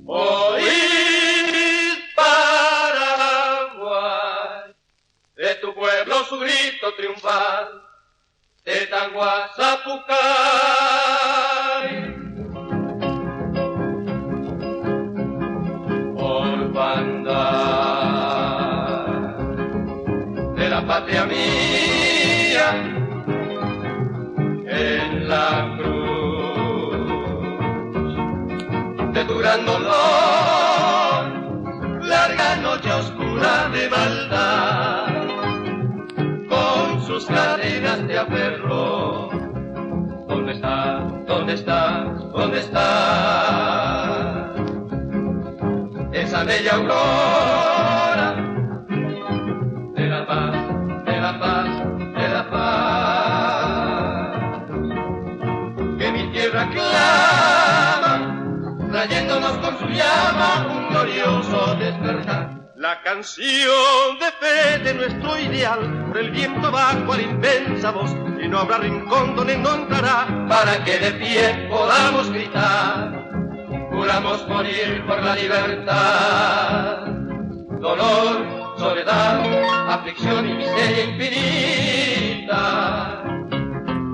Oíd, Paraguay, de tu pueblo su grito triunfal, de Tanguazapucay. Por banda de la patria mía, en la cruz de tu gran dolor, larga noche oscura de maldad, con sus cadenas te aferró. ¿Dónde está? ¿Dónde está? ¿Dónde está esa bella aurora de la paz, de la paz, de la paz? Que mi tierra clama, trayéndonos con su llama un glorioso despertar. La canción de fe de nuestro ideal, por el viento bajo a la inmensa voz, y no habrá rincón donde no entrará, para que de pie podamos gritar. Juramos morir por la libertad. Dolor, soledad, aflicción y miseria infinita,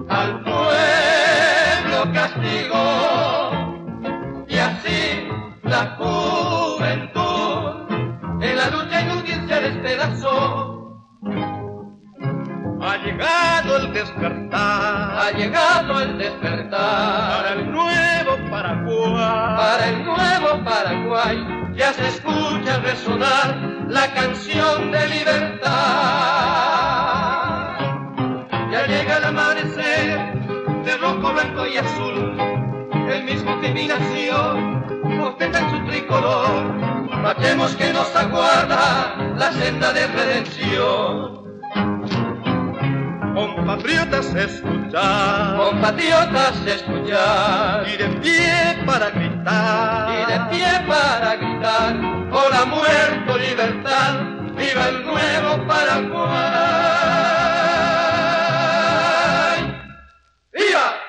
al pueblo castigó, y así la juventud en la lucha inútil se despedazó. Ha llegado el despertar, ha llegado el despertar, para el nuevo Paraguay, para el nuevo Paraguay. Ya se escucha resonar la canción de libertad. Ya llega el amanecer de rojo, blanco y azul, el mismo que mi nación ostenta en su tricolor. Marchemos que nos aguarda la senda de redención. Compatriotas, escuchar, compatriotas, escuchar, y de pie para gritar, y de pie para gritar, hola, muerto, libertad, viva el nuevo Paraguay. ¡Viva!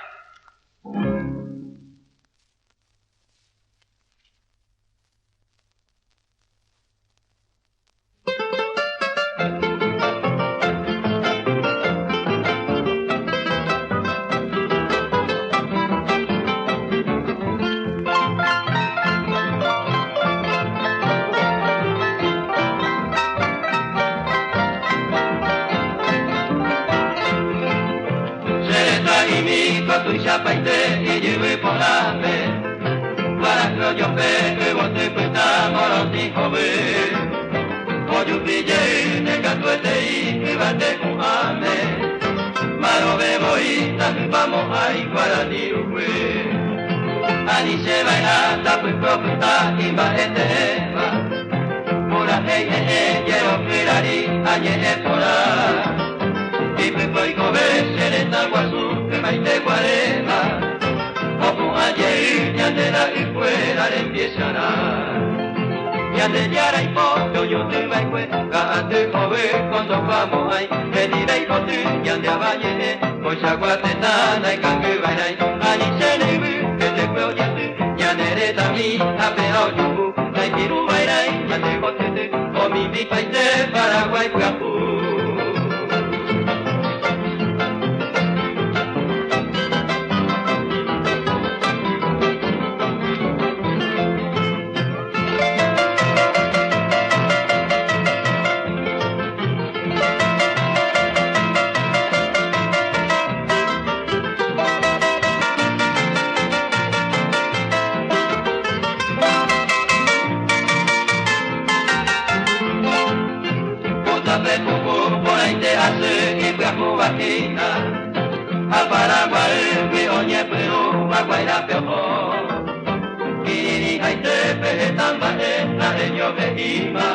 Tu chapaite y lleve por la fe, para que yo pegue vos te cuesta moroti joven. Hoy un brille de catuete y bate con ame, maro bebo y también vamos a igual a tirue. Ani se baila tapu profeta y va eteva, pura quiero mirari añe etora, y me voy a ver en esta guazú. Maite Guarema, como ayer, ya de la y fuera le empiezan a. Ya de Yara y Poco, yo te va a cuenta, te joven cuando vamos ahí, me diré y bote, ya de Avalle, pues aguatetana y cangue bailar, ani se le ve, que te puedo ya te, ya de Reta-mi, apeo yubu, la y tiru bailar, ya te bote, o mi paite, Paraguay, Capú. A Paraguay, que oye, pero Paraguay, pero Kiri, hay te pejetamba, la de yo me iba.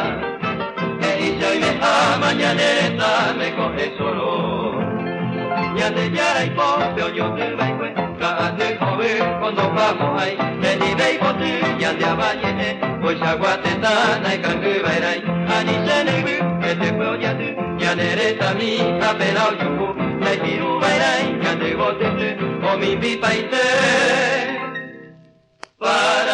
Que hice hoy me mañaneta, me coge solo. Ya de Yara y Pope, yo te va y cuenta, de joven, cuando vamos ahí, me diré y bote, ya de Avalle, pues aguatetana y cangue bairai, ani se ne ve, que te puedo ya te, ya de Reta-mi, apelao yubu. Me tiro bailar, ya te bote, o mi pipa y te para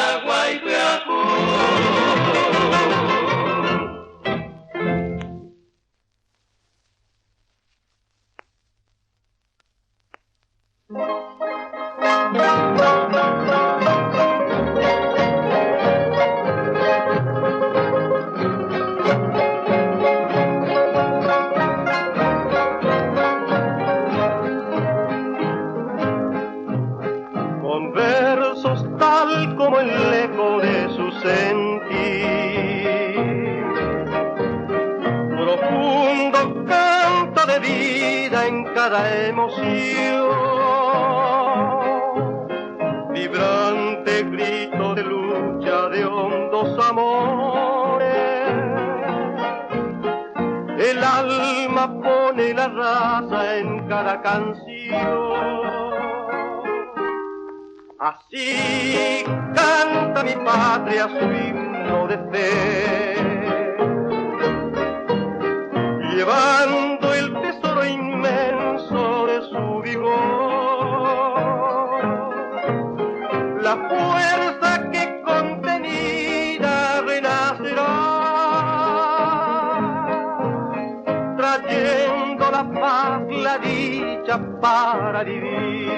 son versos tal como el eco de su sentir. Profundo canto de vida en cada emoción, vibrante grito de lucha de hondos amores. El alma pone la raza en cada canción. Así canta mi patria su himno de fe, llevando el tesoro inmenso de su vigor, la fuerza que contenida renacerá, trayendo la paz, la dicha para vivir,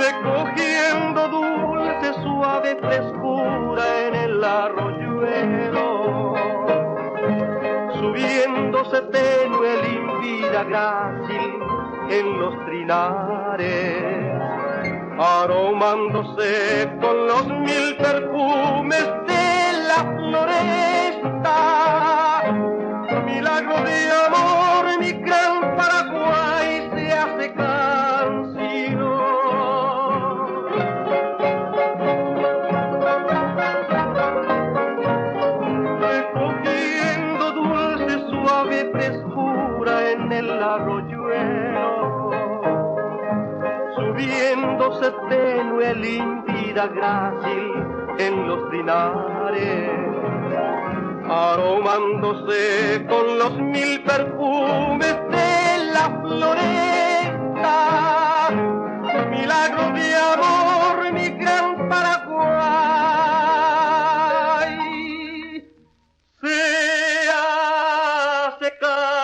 recogiendo dulce, suave frescura en el arroyuelo, subiéndose tenue, límpida, grácil en los trinares, aromándose con los 1000 perfumes de la floresta. Milagro de amor, mi gran Paraguay se hace canción. Recogiendo dulce, suave frescura en el arroyuelo, subiéndose tenue, límpida, grácil en los trinares, aromándose con los 1000 perfumes de la floresta. Milagro de amor, mi gran Paraguay se hace canción.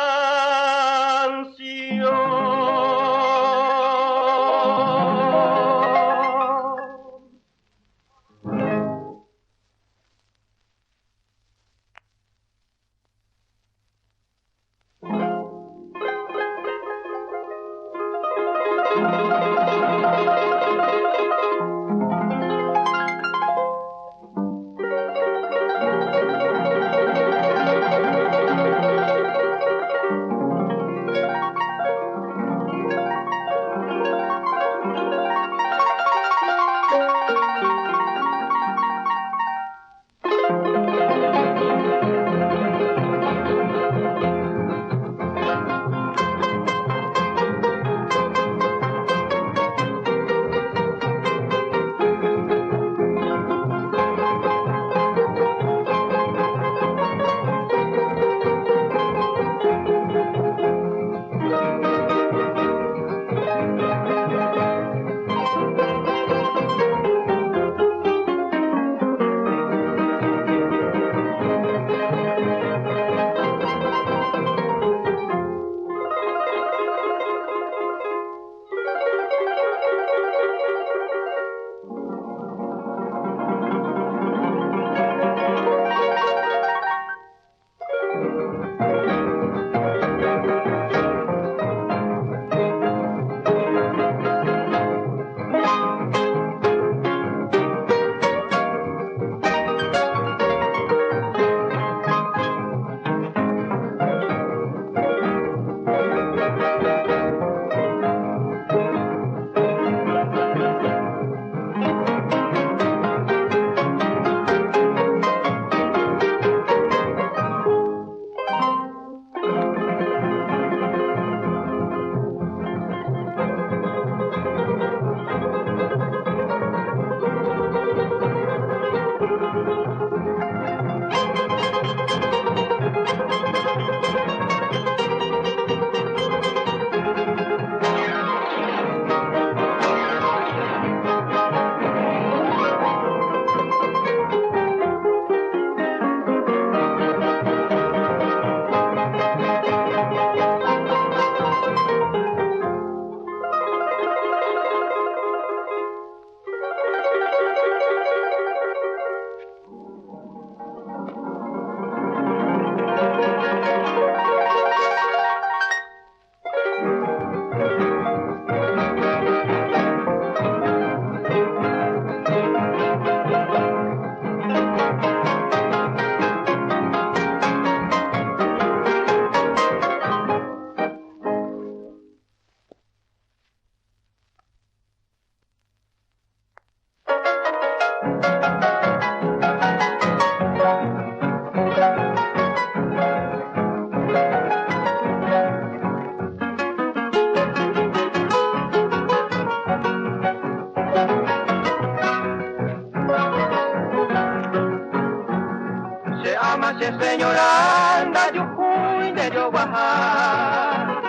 señora anda yo fui de yo bajar.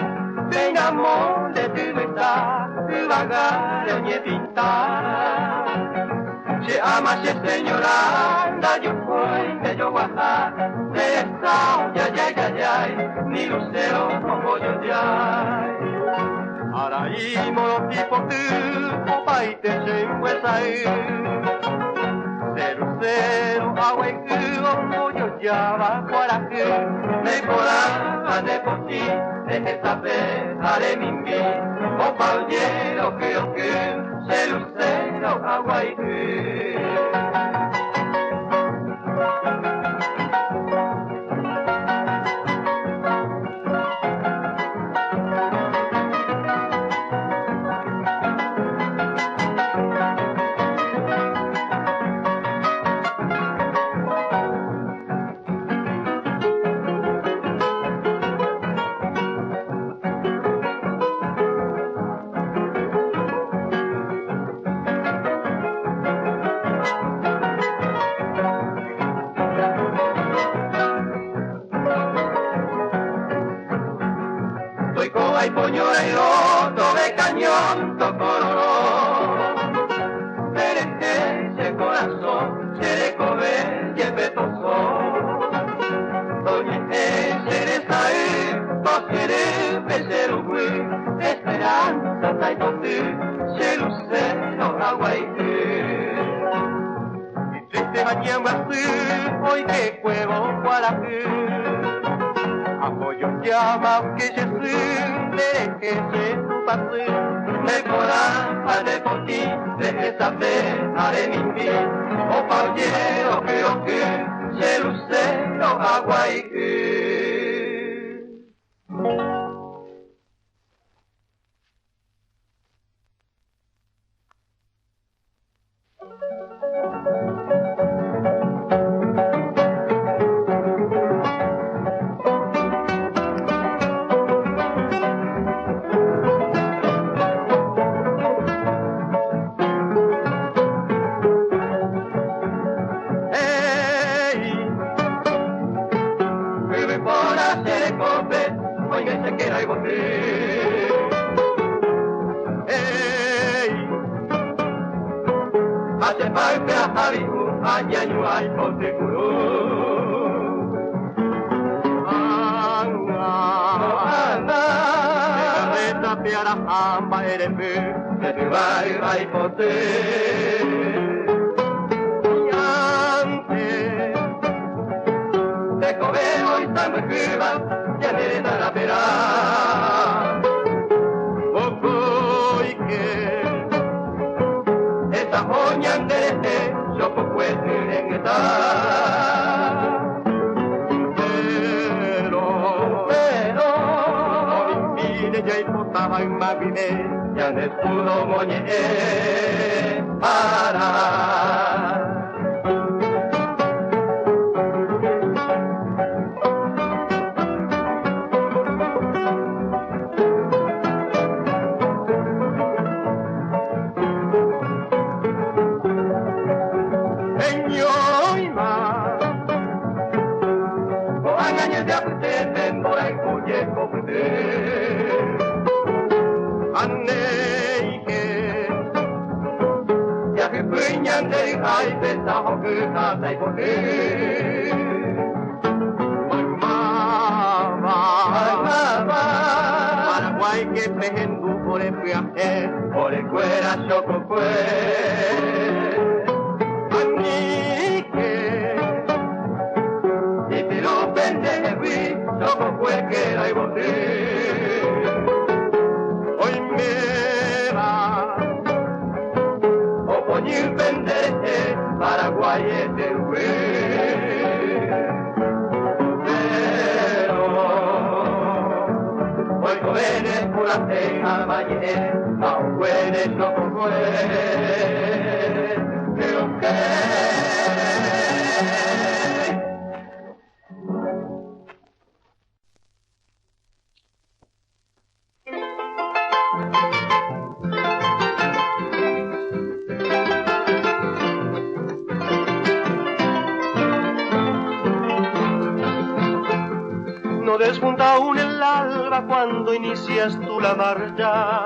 Ven amor de tu está, tu vagar oye pintar. Se ama se señora anda yo fui de yo bajar. De esta ya ya ya ya, ni lucero como yo ya. Araimo los tipos tu, opaite se enhuesa cero agua y como yo ya va para que me cola de por ti de esta vez haré mi mi o pauyero que se lucero agua y Ay, poñora y roto de cañón, tocororo. Pero ese corazón se le coge y empezó. Doña ese de sair, toquere, pesero, güey. Esperanza, taipotí, se lucero, aguaití. Y triste mañana así, hoy que juego para aquí. Apoyo llama que se siente que se pase. Me corazón de por ti, de esa vez haré mi vida. O pauyero creo que se lucero agua y hace falta a Javiu, añaño al ponte curú. Carreta piara hamba erepe, de tu barrio hay ponte. Y antes, te cobero y tan mejeba, ya me da la pera. Oñandere, yo puedo en esta. Pero, no me ya importaba en Mavine, ya no pudo moñe para. Ay, pensamos que casa y por qué. Mamá, Paraguay que prejendo por el viaje, por el cuera choco fue. Anique, y te lo vende vi, choco fue que la boté. Hoy me va, o poñir vende. Paraguay es el güey, pero hoy jóvenes por la ceja mañana, aún jóvenes no fue, pero que despunta aún el alba cuando inicias tú la marcha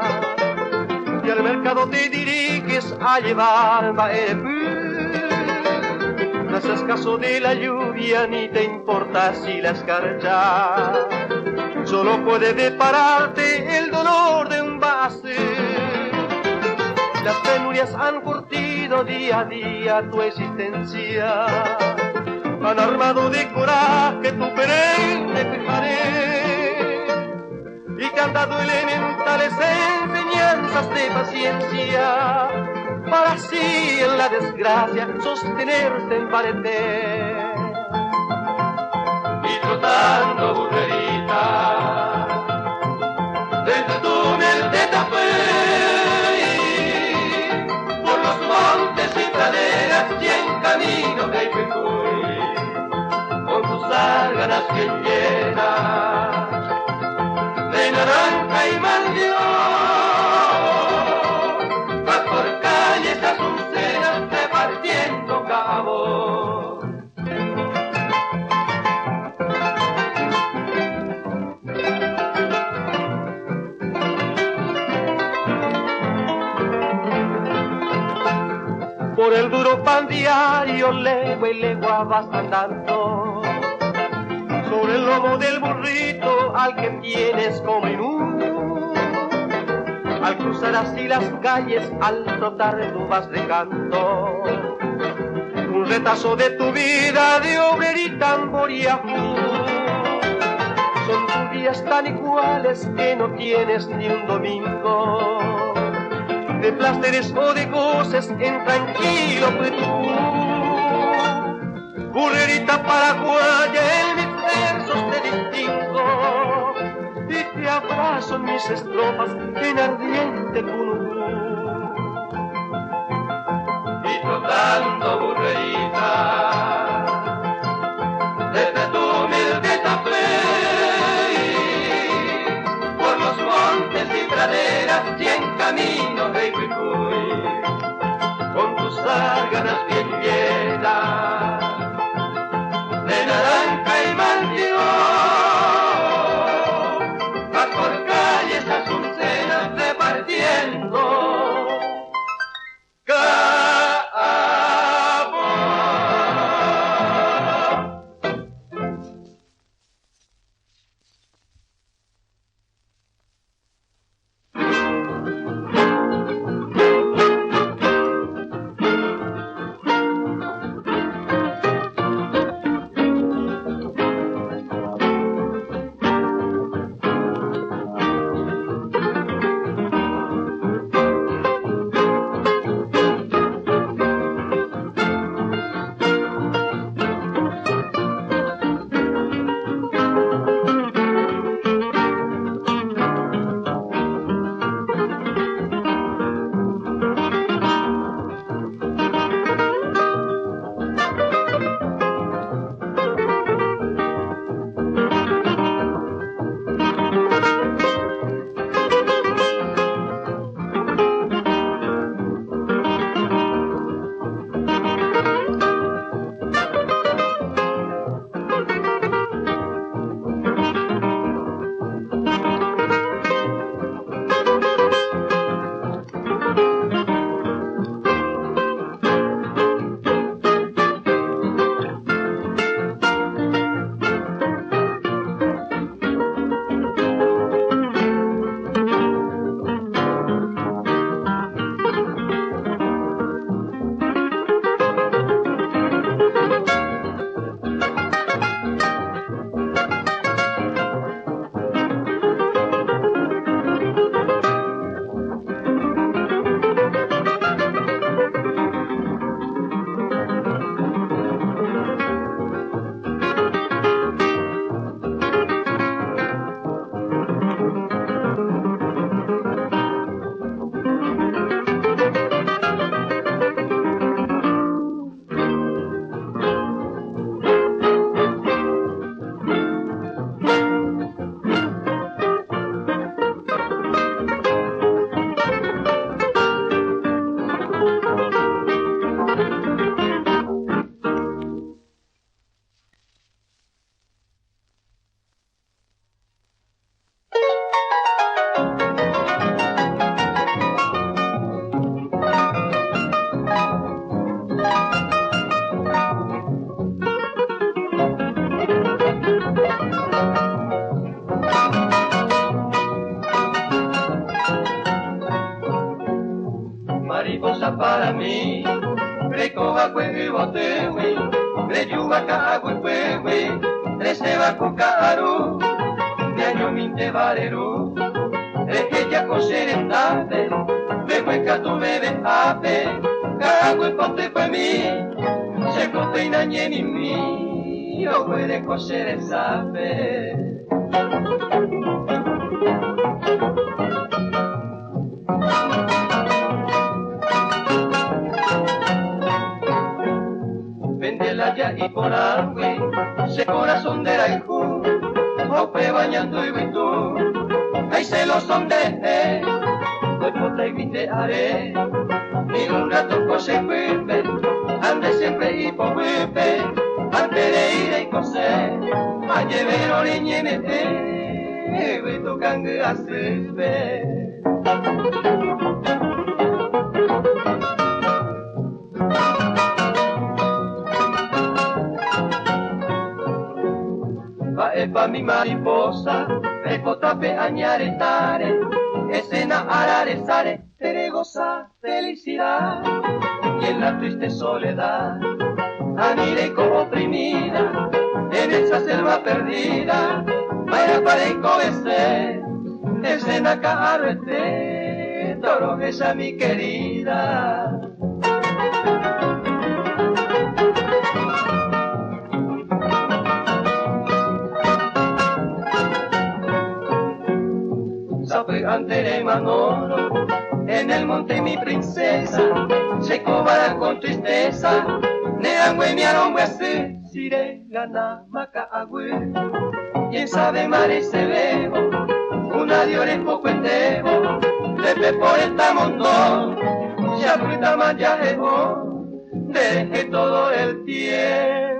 y al mercado te diriges a llevar no haces caso de la lluvia ni te importa si la escarcha, solo puede depararte el dolor de un base. Las penurias han curtido día a día tu existencia, han armado de coraje tu perenne pejaré y te han dado elementales enseñanzas de paciencia para así en la desgracia sostenerte en parecer. Y trotando burrerita desde tu humilde tapé por los montes y praderas y en camino de Ipicuy con tus zárganas bien llenas de naranja y mandión, vas por calles azucenas repartiendo cabo. Por el duro pan diario legua y legua vas andando, sobre el lomo del burrito al que tienes como menú. Al cruzar así las calles, al trotar tú vas dejando un retazo de tu vida de obrerita en Boriajú. Son tus días tan iguales que no tienes ni un domingo de placeres o de goces en tranquilo Perú. Burrerita paraguaya, en mis versos te distingo y te abrazo en mis estrofas en ardiente punurú. Y trotando burrerita desde tu humilde tapé por los montes y praderas y en camino de Ipicuy con tus zárganas bien llenas de naranja y mandión, vas por calles azucenas repartiendo mariposa para mí. Recoba kwe botewi, reyuba ka agüepewi, reseba kukaru, ñaño minte valeru, ella coserentate, behueca tu bebe ape, ka agüepote fue mí, se proteína ñeni mí, o puede coser el sape. Y por agüe, se corazón de la hijo, ope bañando y tú, ahí se lo son de hoy por y te haré, ni un rato cose pupe, ande siempre y por pupe, antes de ir y coser, a llevar oriñene, y tocan a sirve. Pa mi mariposa, recotape añare tare, escena arare sare, tere goza felicidad. Y en la triste soledad, anire como oprimida, en esa selva perdida, vaya pareco ese, escena caro este, toro esa mi querida. Ante de Manolo, en el monte mi princesa, se cobará con tristeza, neangüe mi arombe así, sire gana maca agüe, quien sabe mare se veo, una diore poco entero, lepe por esta montón, ya fruta más ya deje todo el tiempo.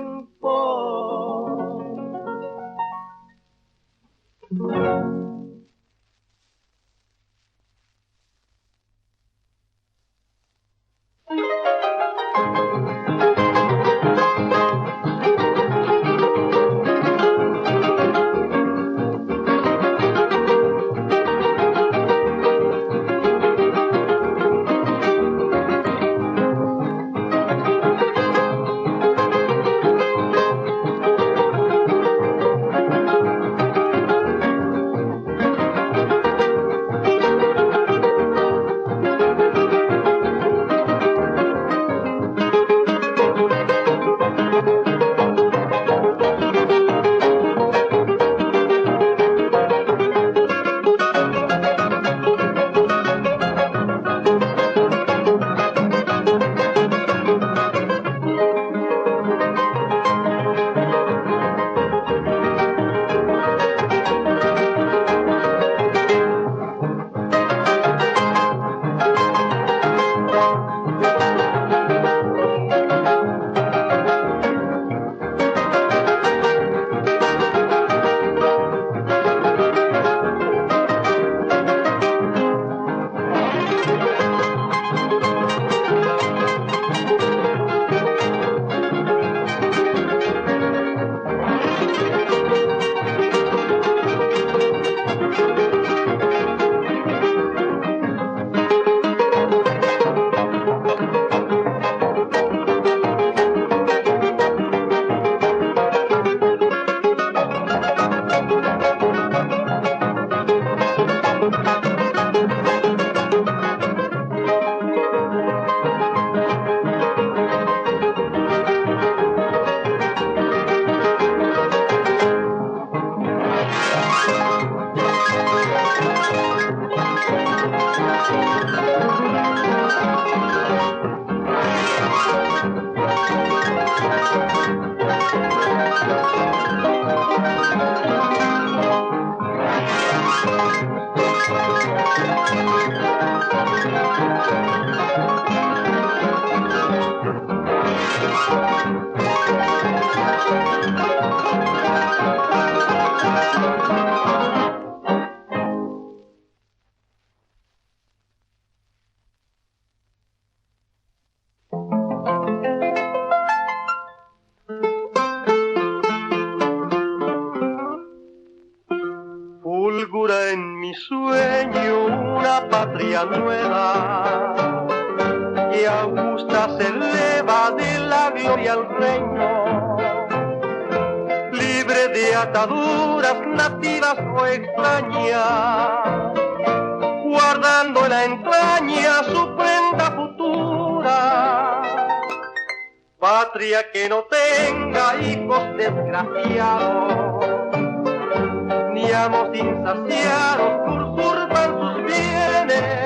Fulgura en mi sueño una patria nueva, patria augusta se eleva de la gloria al reino, libre de ataduras nativas o extrañas, guardando en la entraña su prenda futura. Patria que no tenga hijos desgraciados, ni amos insaciados que usurpan sus bienes.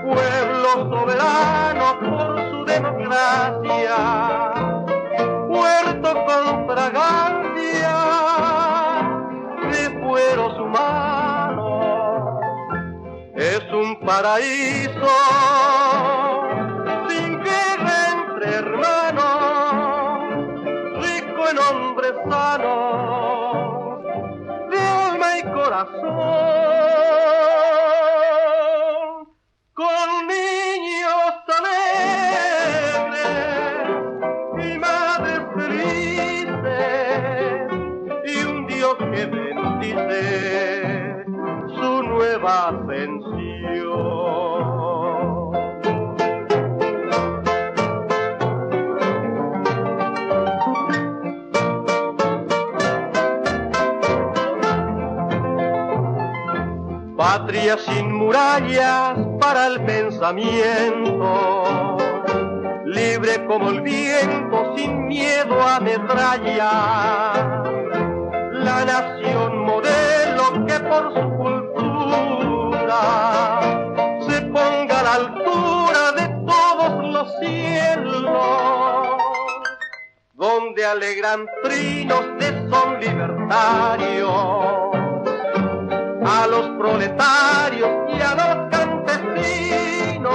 Pueblo soberano por su democracia, puerto con fragancia de fueros humanos. Es un paraíso sin guerra entre hermanos, rico en hombres sanos de alma y corazón, con niños alegres y madres felices, y un Dios que bendice su nueva ascensión. Patria sin murallas para el pensamiento, libre como el viento, sin miedo a metralla. La nación modelo que por su cultura se ponga a la altura de todos los cielos, donde alegran trinos de son libertario a los proletarios y a los campesinos.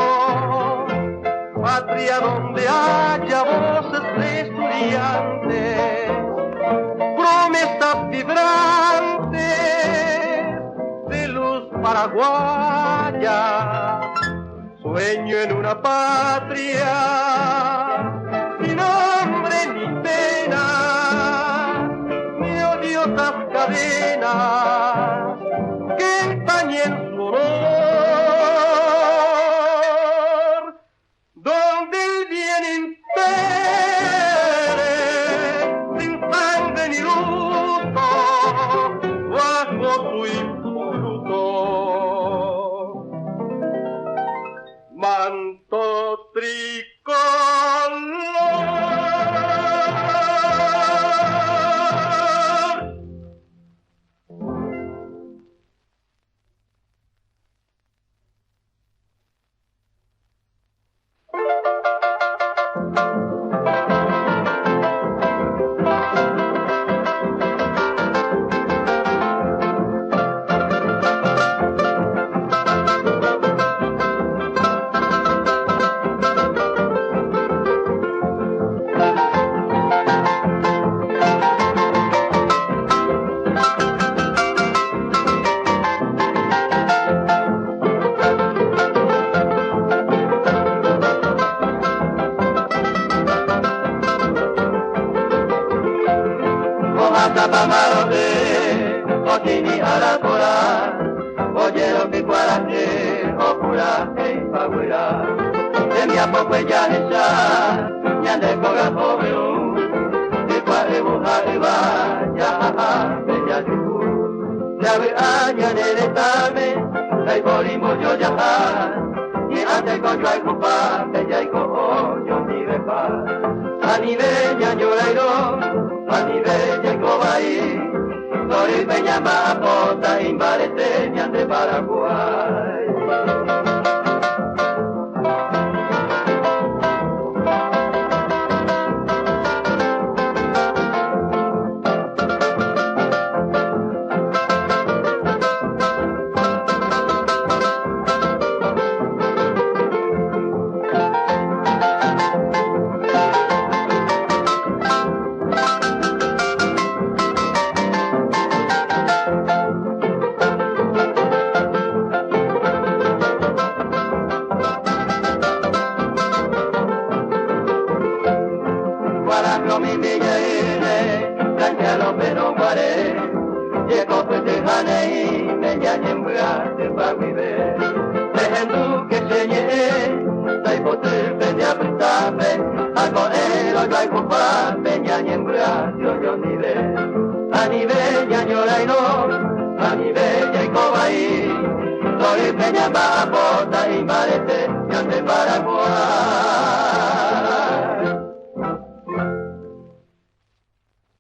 Patria donde haya voces de estudiantes, promesas vibrantes de luz paraguaya. Sueño en una patria sin hambre ni pena, ni odiosas cadenas que empañen su honor, donde el bien impere sin sangre ni luto bajo su impoluto manto tricolor. Otini arakora, oyero picuaraje, okura e pagura. Demi apope janisa, nyande koga poveu, dikwa ebuha eba, jaha bella diku. Jawe anya nere tame, lai bori mojo jaha, ni ante kojo ai kupa, bella iko ojo ni bepa. Anibe nyanyorairo, anibe nyankobai. Soy peña mapota, imbarete, ñande Paraguay. señora y no, a mi bella y cobaí, soy peña bapota y marete, que ande Paraguay.